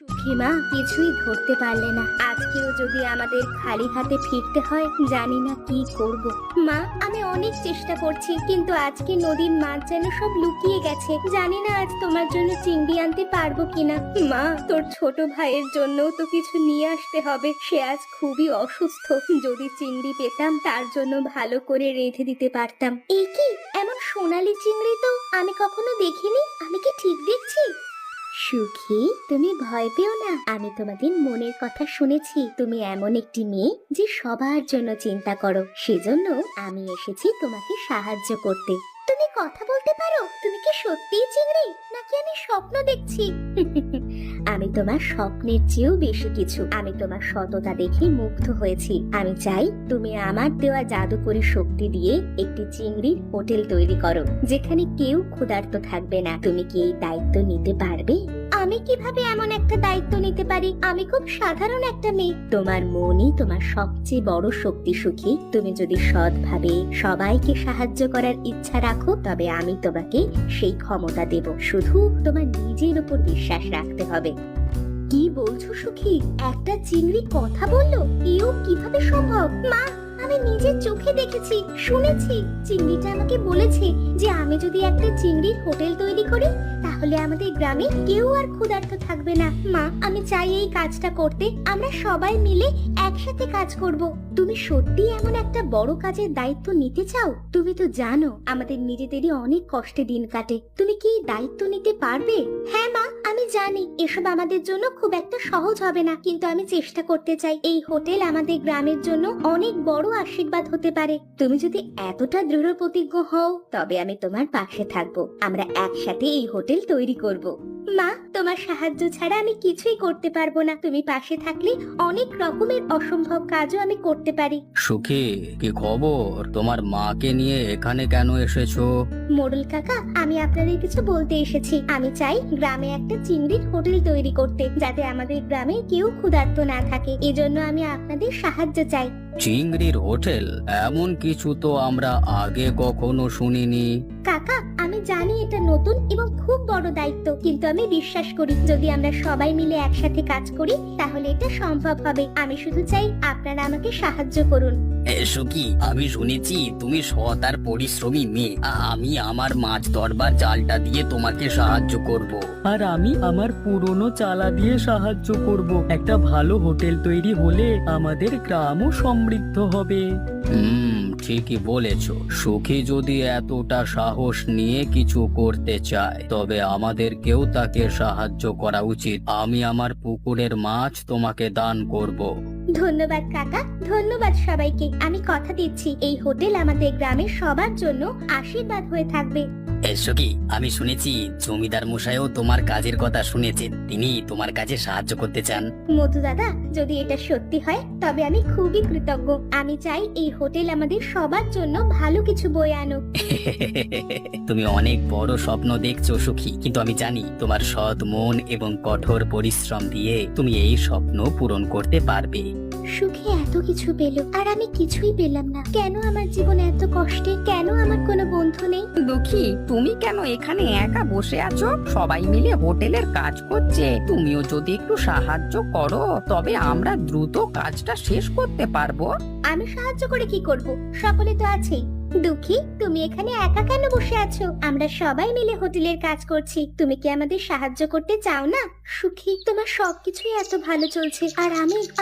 সুখী মা কিছুই ধরতে পারলে না। আজকেও যদি আমাদের খালি হাতে ফিরতে হয়, জানি না কি করব। মা, আমি অনেক চেষ্টা করছি, কিন্তু আজকে নদীর মাছ যেন সব লুকিয়ে গেছে। জানি না আজ তোমার জন্য চিংড়ি আনতে পারবো কিনা। মা, তোর ছোট ভাইয়ের জন্যও তো কিছু নিয়ে আসতে হবে। সে আজ খুবই অসুস্থ। যদি চিংড়ি পেতাম, তার জন্য ভালো করে রেঁধে দিতে পারতাম। এই কি, এমন সোনালী চিংড়ি তো আমি কখনো দেখিনি। আমি কি ঠিক দেখছি? সুখী, তুমি ভয় পেও না। আমি তোমাদের মনের কথা শুনেছি। তুমি এমন একটি মেয়ে যে সবার জন্য চিন্তা করো। সেজন্য আমি এসেছি তোমাকে সাহায্য করতে। তুমি কথা বলতে পারো? তুমি কি সত্যিই চিংড়ি, নাকি আমি স্বপ্ন দেখছি? আমি তোমার স্বপ্নের চেয়েও বেশি কিছু। আমি তোমার সততা দেখে মুগ্ধ হয়েছি। আমি চাই তুমি আমার দেওয়া জাদুকরী শক্তি দিয়ে একটি চিংড়ির হোটেল তৈরি করো, যেখানে কেউ ক্ষুধার্ত থাকবে না। তুমি কি এই দায়িত্ব নিতে পারবে? আমি কিভাবে এমন একটা দায়িত্ব নিতে পারি? আমি খুব সাধারণ একটা মেয়ে। তোমার মনই তোমার সবচেয়ে বড় শক্তি সুখী। তুমি যদি সৎভাবে সবাইকে সাহায্য করার ইচ্ছা রাখো, তবে আমি তোমাকে সেই ক্ষমতা দেব। শুধু তোমার নিজের উপর বিশ্বাস রাখতে হবে। কি বলছো সুখী? একটা চিংড়ি কথা বললো? এও কিভাবে সম্ভব? মা, আমি নিজের চোখে দেখেছি, শুনেছি। চিংড়িটা আমাকে বলেছে যে আমি যদি একটা চিংড়ির হোটেল তৈরি করি, তাহলে আমাদের গ্রামে কেউ আর ক্ষুধার্ত থাকবে না। মা, আমি চাই এই কাজটা করতে। আমরা সবাই মিলে একসাথে কাজ করব। তুমি সত্যি এমন একটা বড় কাজের দায়িত্ব নিতে চাও? তুমি তো জানো আমাদের নিজেদেরই অনেক কষ্টে দিন কাটে। তুমি কি এই দায়িত্ব নিতে পারবে? হ্যাঁ মা, আমি জানি এসব আমাদের জন্য খুব একটা সহজ হবে না, কিন্তু আমি চেষ্টা করতে চাই। এই হোটেল আমাদের গ্রামের জন্য অনেক বড় আশীর্বাদ হতে পারে। তুমি যদি এতটা দৃঢ় প্রতিজ্ঞ হও, তবে আমি তোমার পাশে থাকবো। আমরা একসাথে এই হোটেল তৈরি করব। মা, তোমার সাহায্য ছাড়া আমি কিছুই করতে পারবো না। তুমি পাশে থাকলে অনেক রকমের অসম্ভব কাজও আমি করতে পারি। সুখী, কি খবর? তোমার মাকে নিয়ে এখানে কেন এসেছো? মোড়ল কাকা, আমি আপনাদের কিছু বলতে এসেছি। আমি চাই গ্রামে একটা চিংড়ির হোটেল তৈরি করতে, যাতে আমাদের গ্রামে কেউ ক্ষুধার্ত না থাকে। এজন্য আমি আপনাদের সাহায্য চাই। চিংড়ির হোটেল? এমন কিছু তো আমরা আগে কখনো শুনিনি। কাকা, আমি জানি এটা নতুন এবং খুব বড় দায়িত্ব, কিন্তু আমি বিশ্বাস করি যদি আমরা সবাই মিলে একসাথে কাজ করি, তাহলে এটা সম্ভব হবে। আমি শুধু চাই আপনারা আমাকে সাহায্য করুন। সুখী, আমি শুনেছি তুমি সৎ আর পরিশ্রমী মেয়ে। আমি আমার মাছ ধরবার জালটা দিয়ে তোমাকে সাহায্য করব। আর আমি আমার পুরনো চালা দিয়ে সাহায্য করব। একটা ভালো হোটেল তৈরি হলে আমাদের গ্রামও সমৃদ্ধ হবে। ঠিকই বলেছ। সুখী যদি এতটা সাহস নিয়ে কিছু করতে চায়, তবে আমাদেরকেও তাকে সাহায্য করা উচিত। আমি আমার পুকুরের মাছ তোমাকে দান করব। ধন্যবাদ কাকা, ধন্যবাদ সবাইকে। আমি কথা দিচ্ছি এই হোটেল আমাদের গ্রামের সবার জন্য আশীর্বাদ হয়ে থাকবে। সুখী, আমি শুনেছি জমিদার মশাইও তোমার কাজের কথা শুনেছেন। তিনি তোমার কাজে সাহায্য করতে চান। মধু দাদা, যদি এটা সত্যি হয়, তবে আমি খুবই কৃতজ্ঞ। আমি চাই এই হোটেল আমাদের সবার জন্য ভালো কিছু বয়ে আনুক। তুমি অনেক বড় স্বপ্ন দেখছো সুখী, কিন্তু আমি জানি তোমার সৎ মন এবং কঠোর পরিশ্রম দিয়ে তুমি এই স্বপ্ন পূরণ করতে পারবে। সুখী এত কিছু পেল, আর আমি কিছুই পেলাম না। কেন আমার জীবন এত কষ্টে? কেন আমার কোনো বন্ধু নেই? দুঃখী, তুমি কেন এখানে একা বসে আছো? সবাই মিলে হোটেলের কাজ করছে। তুমিও যদি একটু সাহায্য করো, তবে আমরা দ্রুত কাজটা শেষ করতে পারবো। আমি সাহায্য করে কি করব? সকলে তো আছেই। দুঃখী, তুমি এখানে একা কেন বসে আছো? আমরা সবাই মিলে হোটেলের কাজ করছি। তুমি কি আমাদের সাহায্য করতে চাও না? সুখী, তোমার সবকিছুই এত ভালো চলছে, আর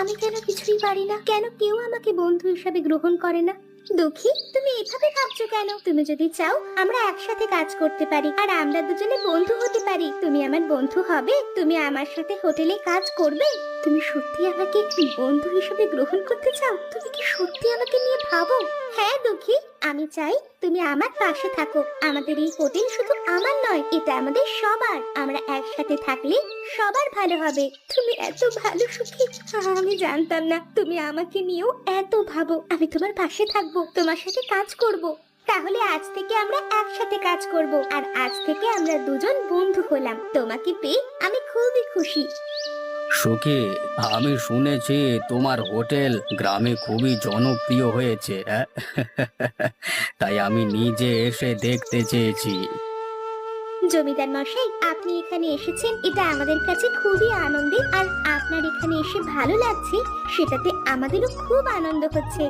আমি কেন কিছুই পারি না? কেন কেউ আমাকে বন্ধু হিসাবে গ্রহণ করে না? দুঃখী, তুমি এভাবে ভাবছো কেন? তুমি যদি চাও, আমরা একসাথে কাজ করতে পারি, আর আমরা দুজনে বন্ধু হতে পারি। তুমি আমার বন্ধু হবে? তুমি আমার সাথে হোটেলে কাজ করবে? তুমি সত্যি আমাকে বন্ধু হিসেবে গ্রহণ করতে চাও? তুমি কি সত্যি আমাকে নিয়ে ভাবো? হ্যাঁ দুঃখী, আমি চাই তুমি আমার পাশে থাকো। আমাদের এই হোটেল শুধু আমার নয়, এটা আমাদের সবার। আমরা একসাথে থাকলে সবার ভালো হবে। তুমি এত ভালো সুখী, আমি জানতাম না তুমি আমাকে নিয়েও এত ভাবো। আমি তোমার পাশে থাকবো, তোমার সাথে কাজ করব। তাহলে আজ থেকে আমরা একসাথে কাজ করব, আর আজ থেকে আমরা দুজন বন্ধু হলাম। তোমাকে পেয়ে আমি খুবই খুশি। সুখী, আমি শুনেছি তোমার হোটেল গ্রামে খুবই জনপ্রিয় হয়েছে। তাই আমি নিজে এসে দেখতে চেয়েছি। জমিদার মশাই, আপনি এখানে এসেছেন এটা আমাদের কাছে খুবই আনন্দের, আর আপনার এখানে এসে ভালো লাগছে সেটাতে আমাদেরও খুব আনন্দ হচ্ছে।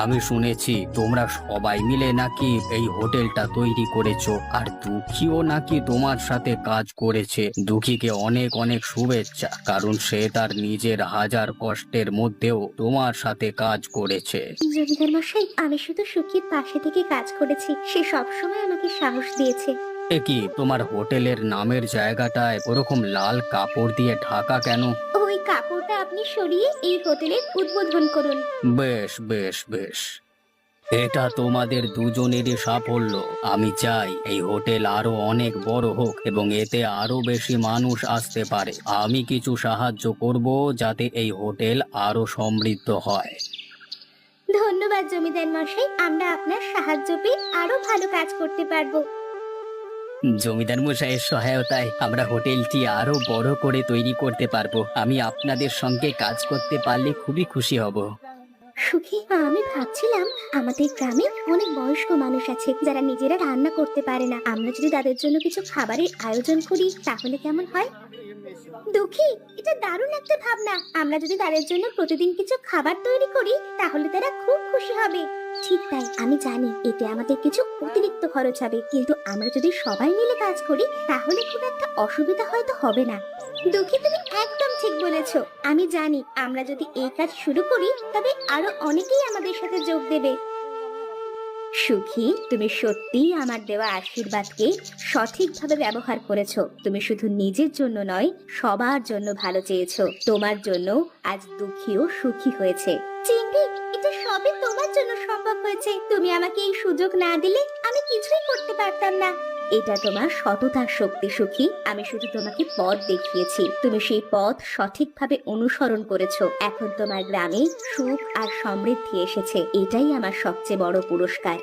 আমি শুনেছি তোমরা সবাই মিলে নাকি এই হোটেলটা তৈরি করেছো, আর দুঃখীও নাকি তোমার সাথে কাজ করেছে। দুঃখীকে অনেক অনেক শুভেচ্ছা, কারণ সে তার নিজের হাজার কষ্টের মধ্যেও তোমার সাথে কাজ করেছে। জমিদার মশাই, আমি শুধু সুখীর পাশে থেকে কাজ করেছি, সে সবসময় আমাকে সাহস দিয়েছে। এ কি, তোমার হোটেলের নামের জায়গাটায় ওরকম লাল কাপড় দিয়ে ঢাকা কেন? ওই কাপড়টা আপনি সরিয়ে এই হোটেলের উদ্বোধন করুন। বেশ বেশ বেশ, এটা তোমাদের দুজনেরই সাফল্য। আমি চাই এই হোটেল আরো অনেক বড় হোক এবং এতে আরো বেশি মানুষ আসতে পারে। আমি কিছু সাহায্য করব যাতে এই হোটেল আরো সমৃদ্ধ হয়। ধন্যবাদ জমিদার মশাই, আমরা আপনার সাহায্য পেয়ে আরো ভালো কাজ করতে পারবো। জমিদার মশাইয়ের সহায়তায় আমরা হোটেলটি আরো বড় করে তৈরি করতে পারবো। আমি আপনাদের সঙ্গে কাজ করতে পারলে খুবই খুশি হব। সুখী, আমি ভাবছিলাম আমাদের গ্রামে অনেক বয়স্ক মানুষ আছে যারা নিজেরা রান্না করতে পারে না। আমরা যদি তাদের জন্য কিছু খাবারের আয়োজন করি তাহলে কেমন হয়? দুঃখী, এটা দারুণ একটা ভাবনা। আমরা যদি তাদের জন্য প্রতিদিন কিছু খাবার তৈরি করি তাহলে তারা খুব খুশি হবে। ঠিক তাই, আমি জানি এতে আমাদের কিছু অতিরিক্ত খরচ হবে, কিন্তু আমরা যদি সবাই মিলে কাজ করি তাহলে খুব একটা অসুবিধা হয়তো হবে না। দুঃখী, তুমি একদম ঠিক বলেছো। আমি জানি আমরা যদি এই কাজ শুরু করি তবে আরো অনেকেই আমাদের সাথে যোগ দেবে। সুখী, তুমি সত্যিই আমার দেওয়া আশীর্বাদকে সঠিকভাবে ব্যবহার করেছো। তুমি শুধু নিজের জন্য নয়, সবার জন্য ভালো চেয়েছো। তোমার জন্য আজ দুঃখীও সুখী হয়েছে। চিংড়ি, এটা সবই তোমার জন্য সম্ভব হয়েছে। তুমি আমাকে এই সুযোগ না দিলে আমি কিছুই করতে পারতাম না। এটা তোমার সততার শক্তি সুখী। আমি শুধু তোমাকে পথ দেখিয়েছি, তুমি সেই পথ সঠিকভাবে অনুসরণ করেছো। এখন তোমার গ্রামে সুখ আর সমৃদ্ধি এসেছে, এটাই আমার সবচেয়ে বড় পুরস্কার।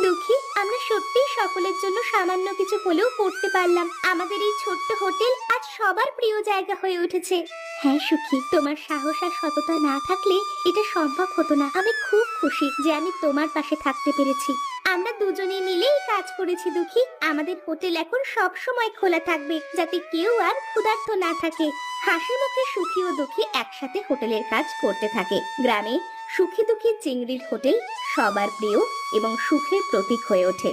দুঃখী, আমরা সত্যিই সকলের জন্য সামান্য কিছু হলেও করতে পারলাম। আমাদের এই ছোট্ট হোটেল আজ সবার প্রিয় জায়গা হয়ে উঠেছে। হ্যাঁ সুখী, তোমার সাহস আর সততা না থাকলে এটা সম্ভব হতো না। আমি খুব খুশি যে আমি তোমার পাশে থাকতে পেরেছি। আমরা দুজনে মিলেই কাজ করেছি দুঃখী। আমাদের হোটেল এখন সব সময় খোলা থাকবে, যাতে কেউ আর ক্ষুধার্ত না থাকে। হাসি মুখে সুখী ও দুঃখী একসাথে হোটেলের কাজ করতে থাকে। গ্রামে সুখী দুঃখী চিংড়ির হোটেল সবার প্রিয় এবং সুখের প্রতীক হয়ে ওঠে।